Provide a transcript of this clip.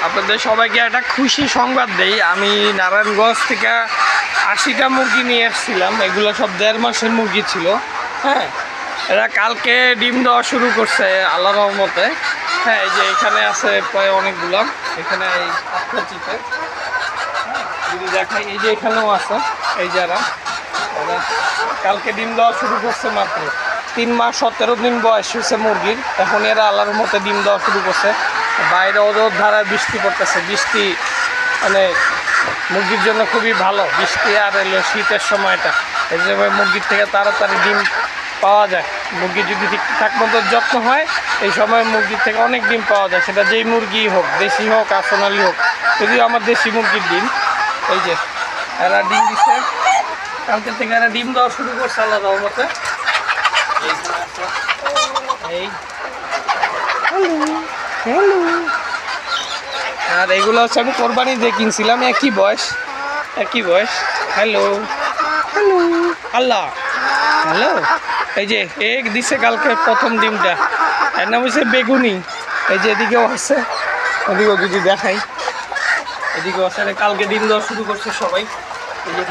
আপনাদের সবাইকে একটা খুশি সংবাদ দেই। আমি নারায়ণগঞ্জ থেকে 80টা মুরগি নিয়ে এসেছিলাম। এগুলো সব 1.5 মাসের মুরগি ছিল। হ্যাঁ, এরা কালকে ডিম দেওয়া শুরু করছে আল্লাহর রহমতে। হ্যাঁ, এই যে এখানে আছে প্রায় অনেকগুলো। এখানে এই চিপে যদি দেখাই, এই যে এখানেও আছে। এই যারা এরা কালকে ডিম দেওয়া শুরু করছে মাত্র 3 মাস 17 দিন বয়স হয়েছে মুরগির। এখন এরা আল্লাহর মতে ডিম দেওয়া শুরু করছে। বাইরে ওদের ধারায় বৃষ্টি পড়তেছে। বৃষ্টি মানে মুরগির জন্য খুবই ভালো। বৃষ্টি আর এলো শীতের সময়টা, এই জন্য মুরগির থেকে তাড়াতাড়ি ডিম পাওয়া যায়। মুরগি যদি ঠিকঠাক মতো যত্ন হয়, এই সময় মুরগির থেকে অনেক ডিম পাওয়া যায়। সেটা যেই মুরগি হোক, দেশি হোক আর সোনালি হোক। যদিও আমার দেশি মুরগির ডিম, এই যে এরা ডিম দিচ্ছে কালকে থেকে। এরা ডিম দেওয়া শুরু করছে আল্লাহর রহমতে। এই হ্যালো, আর এগুলো হচ্ছে আমি কোরবানি দিয়ে কিনছিলাম। একই বয়স। হ্যালো হ্যালো আল্লাহ হ্যালো। এই যে এক দিছে কালকে প্রথম ডিমটা। এর নাম হচ্ছে বেগুনি। এই যে এদিকেও আছে, ওদিকেও যদি দেখাই, এদিকেও আছে। কালকে ডিম দেওয়া শুরু করছে সবাই। এই যে